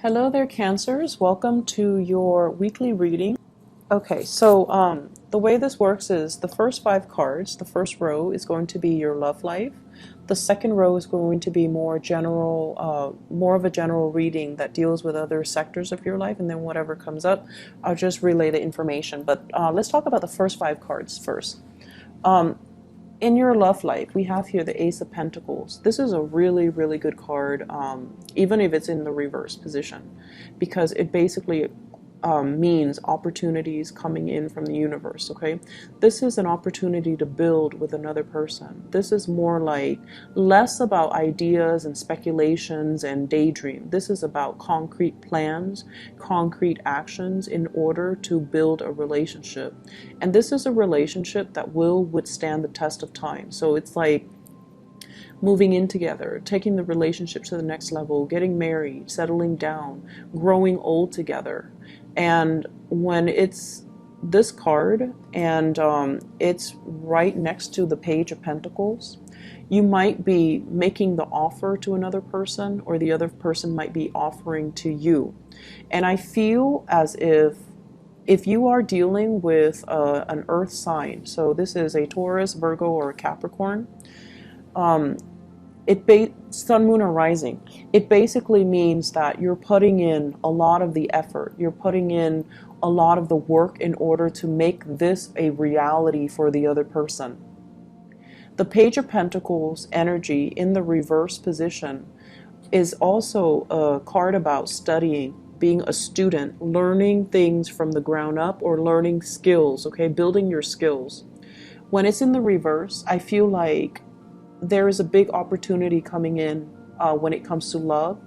Hello there, Cancers. Welcome to your weekly reading. Okay, so the way this works is the first 5 cards, the first row is going to be your love life. The second row is going to be more general, more of a general reading that deals with other sectors of your life, and then whatever comes up, I'll just relay the information. But let's talk about the first 5 cards first. In your love life, we have here the Ace of Pentacles. This is a really, really good card, even if it's in the reverse position, because it basically means opportunities coming in from the universe, okay? This is an opportunity to build with another person. This is more like less about ideas and speculations and daydream. This is about concrete plans, concrete actions in order to build a relationship. And this is a relationship that will withstand the test of time. So it's like moving in together, taking the relationship to the next level, getting married, settling down, growing old together. And when it's this card and it's right next to the Page of Pentacles, you might be making the offer to another person, or the other person might be offering to you. And I feel as if you are dealing with an earth sign, so this is a Taurus, Virgo, or a Capricorn, sun, moon, or rising, it basically means that you're putting in a lot of the effort, you're putting in a lot of the work in order to make this a reality for the other person. The Page of Pentacles energy in the reverse position is also a card about studying, being a student, learning things from the ground up, or learning skills, okay, building your skills. When it's in the reverse, I feel like there is a big opportunity coming in when it comes to love,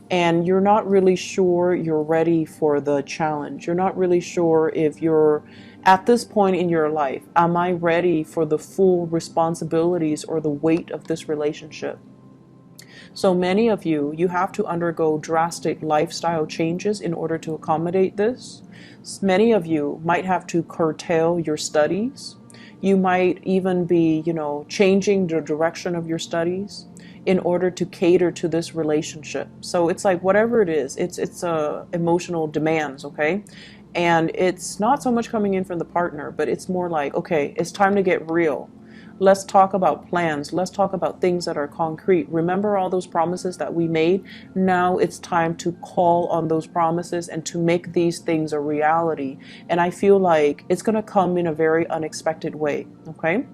and you're not really sure you're ready for the challenge. You're not really sure if you're at this point in your life, am I ready for the full responsibilities or the weight of this relationship? So many of you have to undergo drastic lifestyle changes in order to accommodate this. Many of you might have to curtail your studies. You might even be, changing the direction of your studies in order to cater to this relationship. So it's like whatever it is, it's emotional demands, okay? And it's not so much coming in from the partner, but it's more like, okay, it's time to get real. Let's talk about plans. Let's talk about things that are concrete. Remember all those promises that we made? Now it's time to call on those promises and to make these things a reality. And I feel like it's going to come in a very unexpected way, okay?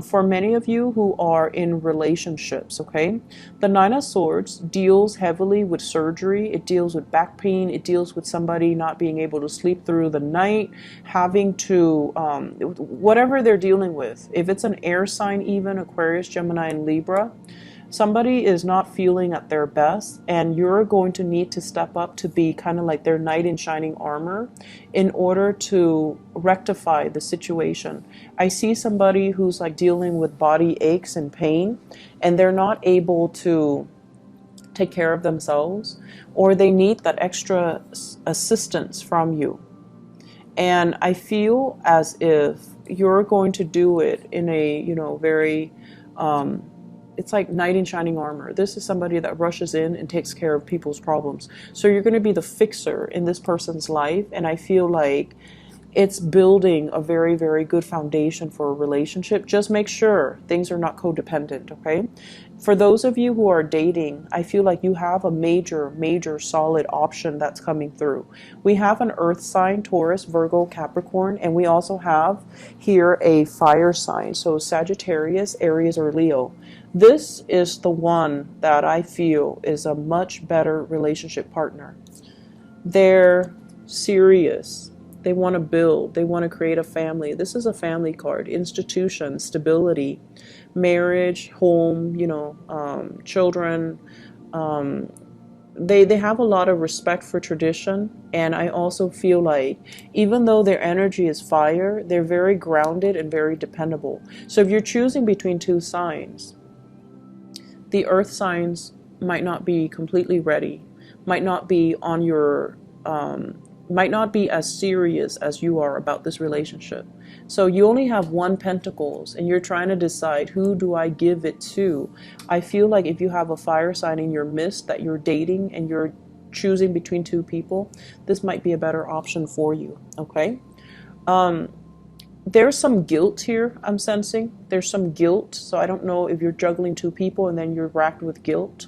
For many of you who are in relationships, okay, the Nine of Swords deals heavily with surgery. It deals with back pain. It deals with somebody not being able to sleep through the night, having to, whatever they're dealing with. If it's an air sign, even Aquarius, Gemini, and Libra, somebody is not feeling at their best, and you're going to need to step up to be kind of like their knight in shining armor in order to rectify the situation. I see somebody who's like dealing with body aches and pain, and they're not able to take care of themselves, or they need that extra assistance from you. And I feel as if you're going to do it in a, very it's like knight in shining armor. This is somebody that rushes in and takes care of people's problems. So you're going to be the fixer in this person's life, and I feel like it's building a very, very good foundation for a relationship. Just make sure things are not codependent, okay? For those of you who are dating, I feel like you have a major, major solid option that's coming through. We have an earth sign, Taurus, Virgo, Capricorn, and we also have here a fire sign, so Sagittarius, Aries, or Leo. This is the one that I feel is a much better relationship partner. They're serious. They want to build. They want to create a family. This is a family card. Institution, stability, marriage, home, children. They have a lot of respect for tradition. And I also feel like even though their energy is fire, they're very grounded and very dependable. So if you're choosing between 2 signs, the earth signs might not be completely ready, might not be on your might not be as serious as you are about this relationship. So you only have 1 Pentacles and you're trying to decide, who do I give it to? I feel like if you have a fire sign in your midst that you're dating and you're choosing between two people, this might be a better option for you, okay? There's some guilt here, I'm sensing. There's some guilt, so I don't know if you're juggling two people and then you're racked with guilt.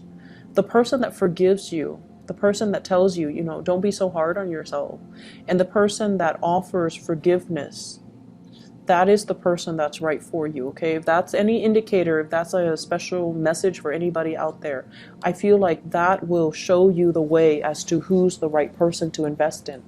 The person that forgives you, the person that tells you, you know, don't be so hard on yourself, and the person that offers forgiveness, that is the person that's right for you, okay? If that's any indicator, if that's a special message for anybody out there, I feel like that will show you the way as to who's the right person to invest in.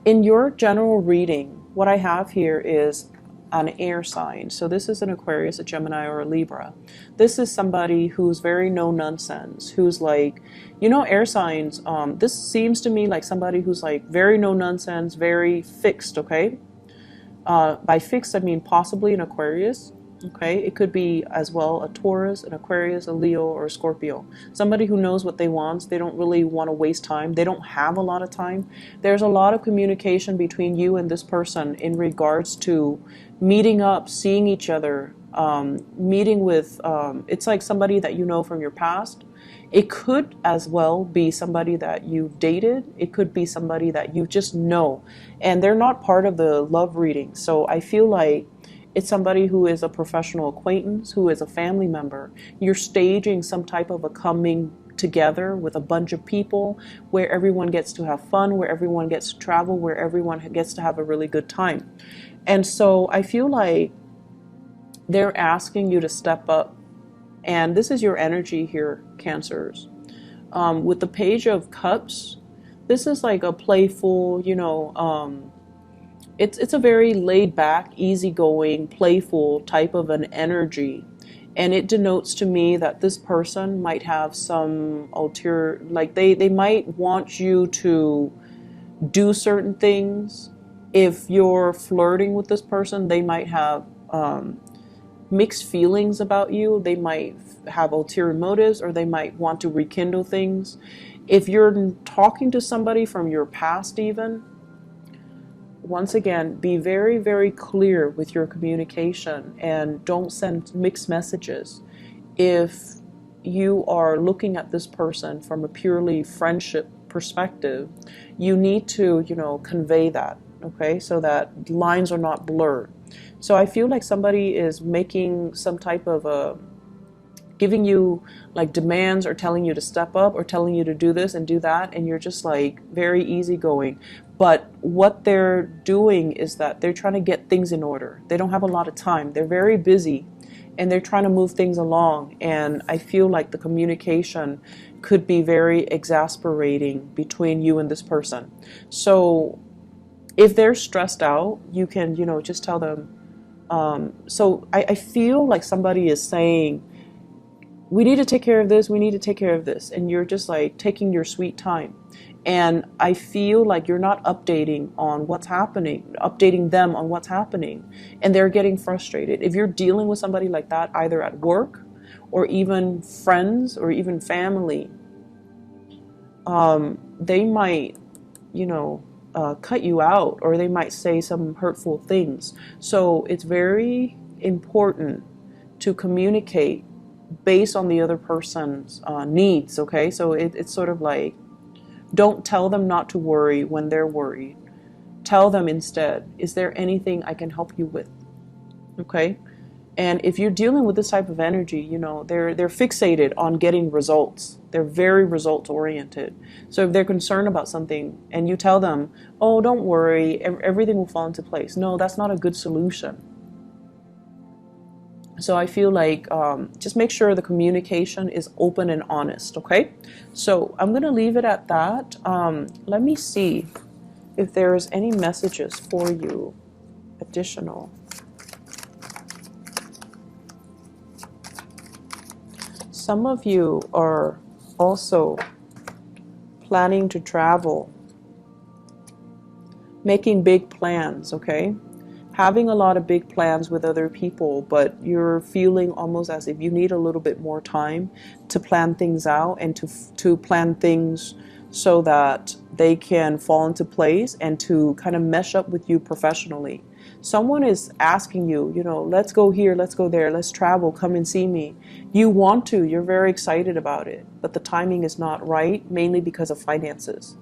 In your general reading, what I have here is an air sign. So this is an Aquarius, a Gemini, or a Libra. This is somebody who's very no nonsense, who's like, you know, air signs, this seems to me like somebody who's like very no nonsense, very fixed, okay? By fixed, I mean possibly an Aquarius, okay? It could be as well a Taurus, an Aquarius, a Leo, or a Scorpio. Somebody who knows what they want. They don't really want to waste time. They don't have a lot of time. There's a lot of communication between you and this person in regards to meeting up, seeing each other, meeting with, it's like somebody that you know from your past. It could as well be somebody that you've dated. It could be somebody that you just know, and they're not part of the love reading. So I feel like it's somebody who is a professional acquaintance, who is a family member. You're staging some type of a coming together with a bunch of people where everyone gets to have fun, where everyone gets to travel, where everyone gets to have a really good time. And so I feel like they're asking you to step up. And this is your energy here, Cancers. With the Page of Cups, this is like a playful, you know, it's a very laid back, easygoing, playful type of an energy. And it denotes to me that this person might have some ulterior, like they might want you to do certain things. If you're flirting with this person, they might have mixed feelings about you. They might have ulterior motives, or they might want to rekindle things. If you're talking to somebody from your past even, once again, be very, very clear with your communication and don't send mixed messages. If you are looking at this person from a purely friendship perspective, you need to, you know, convey that, okay, so that lines are not blurred. So I feel like somebody is making some type of a, giving you like demands, or telling you to step up, or telling you to do this and do that, and you're just like very easygoing. But what they're doing is that they're trying to get things in order. They don't have a lot of time. They're very busy, and they're trying to move things along. And I feel like the communication could be very exasperating between you and this person. So if they're stressed out, you can, you know, just tell them. So I feel like somebody is saying, we need to take care of this, we need to take care of this. And you're just like taking your sweet time. And I feel like you're not updating on what's happening, updating them on what's happening. And they're getting frustrated. If you're dealing with somebody like that, either at work or even friends or even family, they might, you know, cut you out, or they might say some hurtful things. So it's very important to communicate based on the other person's needs, okay? So it's sort of like, don't tell them not to worry when they're worried. Tell them instead, is there anything I can help you with? Okay? And if you're dealing with this type of energy, you know, they're fixated on getting results. They're very result oriented. So if they're concerned about something and you tell them, oh, don't worry, everything will fall into place. No, that's not a good solution. So I feel like just make sure the communication is open and honest, okay? So I'm going to leave it at that. Let me see if there's any messages for you additional. Some of you are also planning to travel, making big plans, okay? Having a lot of big plans with other people, but you're feeling almost as if you need a little bit more time to plan things out and to plan things so that they can fall into place and to kind of mesh up with you professionally. Someone is asking you, you know, let's go here, let's go there, let's travel, come and see me. You want to, you're very excited about it, but the timing is not right, mainly because of finances.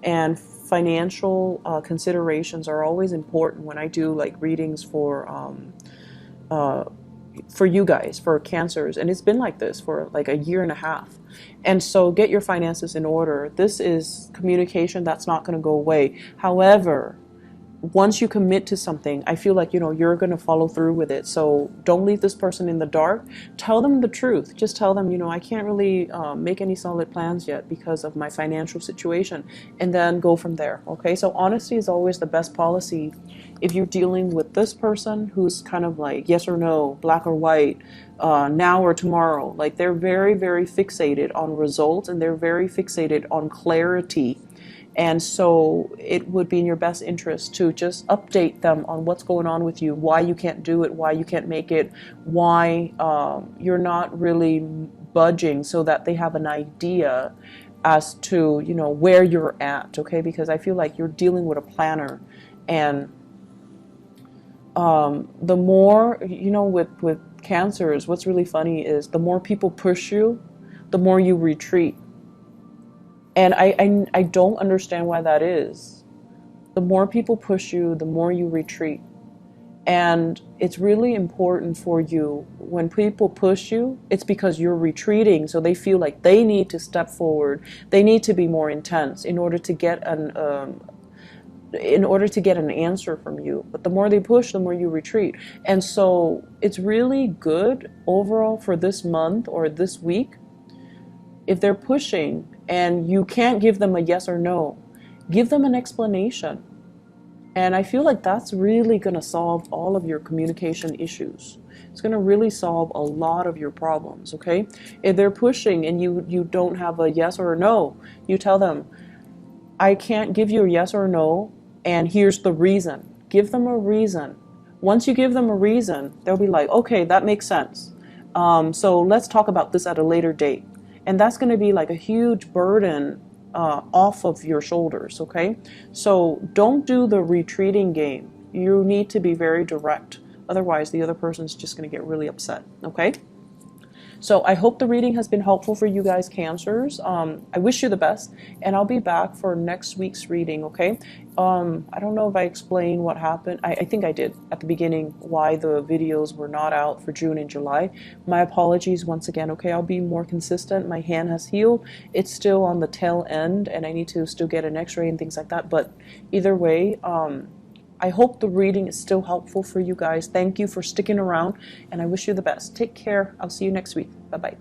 And financial considerations are always important when I do like readings uh, for you guys, for cancers. And it's been like this for like a year and a half. And so get your finances in order. This is communication that's not going to go away. However, once you commit to something, I feel like, you know, you're going to follow through with it. So don't leave this person in the dark. Tell them the truth. Just tell them, you know, I can't really make any solid plans yet because of my financial situation, and then go from there. Okay. So honesty is always the best policy if you're dealing with this person who's kind of like yes or no, black or white, now or tomorrow. Like they're very, very fixated on results, and they're very fixated on clarity. And so it would be in your best interest to just update them on what's going on with you, why you can't do it, why you can't make it, why you're not really budging, so that they have an idea as to, you know, where you're at, okay? Because I feel like you're dealing with a planner, and the more, you know, with cancers, what's really funny is the more people push you, the more you retreat. And I don't understand why that is. The more people push you, the more you retreat. And it's really important for you, when people push you, it's because you're retreating. So they feel like they need to step forward. They need to be more intense in order to get an answer from you. But the more they push, the more you retreat. And so it's really good overall for this month or this week. If they're pushing and you can't give them a yes or no, give them an explanation. And I feel like that's really going to solve all of your communication issues. It's going to really solve a lot of your problems, okay? If they're pushing and you don't have a yes or a no, you tell them, I can't give you a yes or a no, and here's the reason. Give them a reason. Once you give them a reason, they'll be like, okay, that makes sense. So let's talk about this at a later date. And that's going to be like a huge burden off of your shoulders, okay? So don't do the retreating game. You need to be very direct. Otherwise, the other person's just going to get really upset, okay? So I hope the reading has been helpful for you guys, Cancers. I wish you the best, and I'll be back for next week's reading, okay? I don't know if I explained what happened. I think I did at the beginning, why the videos were not out for June and July. My apologies once again, okay? I'll be more consistent. My hand has healed. It's still on the tail end, and I need to still get an x-ray and things like that. But either way, I hope the reading is still helpful for you guys. Thank you for sticking around, and I wish you the best. Take care. I'll see you next week. Bye-bye.